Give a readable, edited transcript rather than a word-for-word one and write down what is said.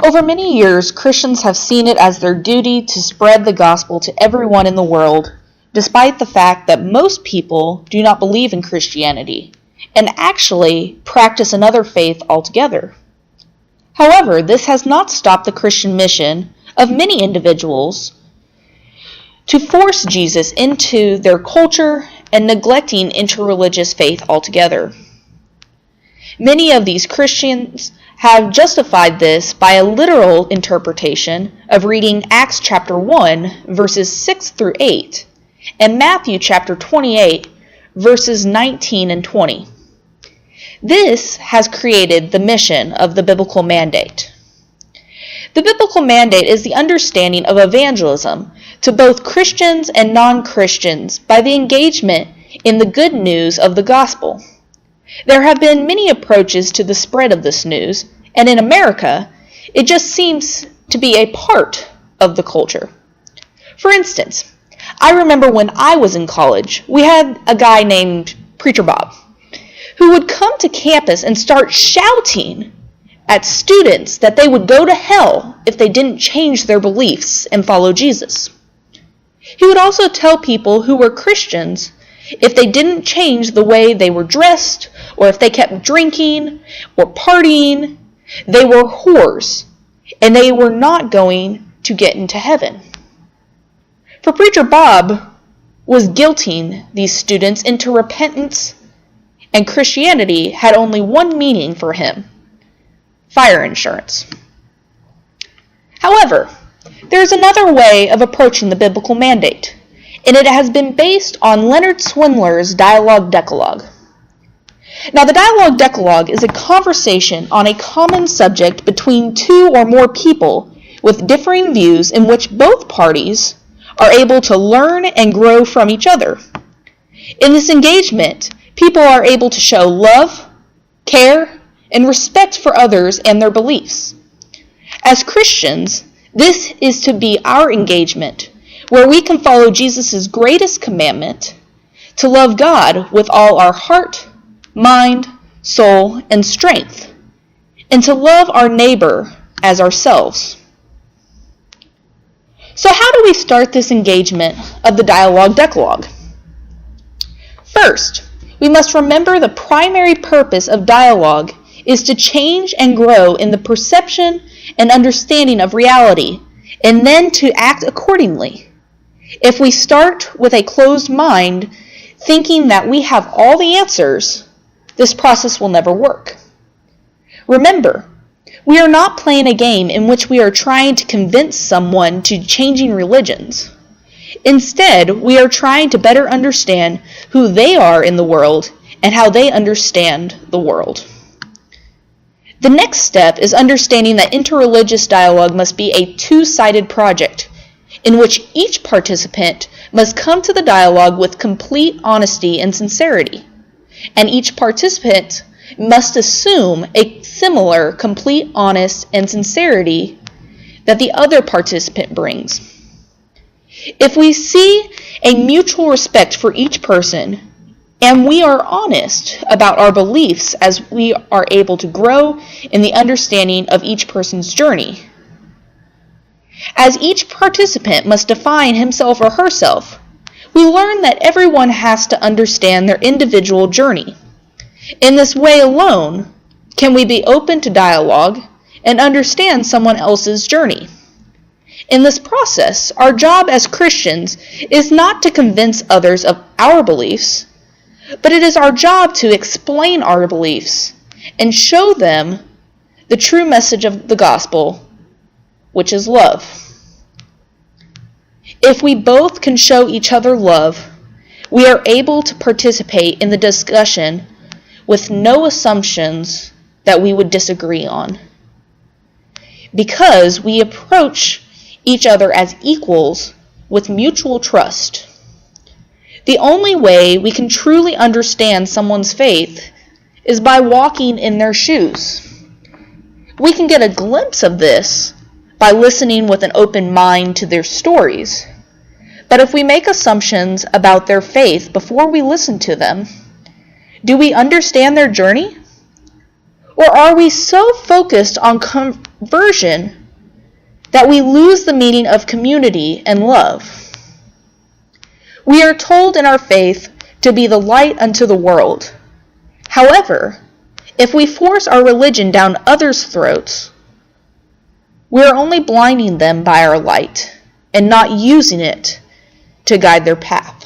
Over many years, Christians have seen it as their duty to spread the gospel to everyone in the world, despite the fact that most people do not believe in Christianity and actually practice another faith altogether. However, this has not stopped the Christian mission of many individuals to force Jesus into their culture and neglecting interreligious faith altogether. Many of these Christians have justified this by a literal interpretation of reading Acts chapter 1, verses 6 through 8, and Matthew chapter 28, verses 19 and 20. This has created the mission of the biblical mandate. The biblical mandate is the understanding of evangelism to both Christians and non-Christians by the engagement in the good news of the gospel. There have been many approaches to the spread of this news, and in America, it just seems to be a part of the culture. For instance, I remember when I was in college, we had a guy named Preacher Bob, who would come to campus and start shouting at students that they would go to hell if they didn't change their beliefs and follow Jesus. He would also tell people who were Christians if they didn't change the way they were dressed, or if they kept drinking or partying, they were whores, and they were not going to get into heaven. For Preacher Bob was guilting these students into repentance, and Christianity had only one meaning for him: fire insurance. However, there is another way of approaching the biblical mandate, and it has been based on Leonard Swindler's Dialogue Decalogue. Now, the Dialogue Decalogue is a conversation on a common subject between two or more people with differing views in which both parties are able to learn and grow from each other. In this engagement, people are able to show love, care, and respect for others and their beliefs. As Christians, this is to be our engagement, where we can follow Jesus' greatest commandment, to love God with all our heart, mind, soul, and strength, and to love our neighbor as ourselves. So how do we start this engagement of the Dialogue Decalogue? First, we must remember the primary purpose of dialogue is to change and grow in the perception and understanding of reality, and then to act accordingly. If we start with a closed mind, thinking that we have all the answers, this process will never work. Remember, we are not playing a game in which we are trying to convince someone to changing religions. Instead, we are trying to better understand who they are in the world and how they understand the world. The next step is understanding that interreligious dialogue must be a two-sided project, in which each participant must come to the dialogue with complete honesty and sincerity, and each participant must assume a similar complete honesty and sincerity that the other participant brings. If we see a mutual respect for each person, and we are honest about our beliefs as we are able to grow in the understanding of each person's journey, as each participant must define himself or herself, we learn that everyone has to understand their individual journey. In this way alone, can we be open to dialogue and understand someone else's journey. In this process, our job as Christians is not to convince others of our beliefs, but it is our job to explain our beliefs and show them the true message of the gospel, which is love. If we both can show each other love, we are able to participate in the discussion with no assumptions that we would disagree on, because we approach each other as equals with mutual trust. The only way we can truly understand someone's faith is by walking in their shoes. We can get a glimpse of this by listening with an open mind to their stories. But if we make assumptions about their faith before we listen to them, do we understand their journey? Or are we so focused on version that we lose the meaning of community and love. We are told in our faith to be the light unto the world. However, if we force our religion down others' throats, we are only blinding them by our light and not using it to guide their path.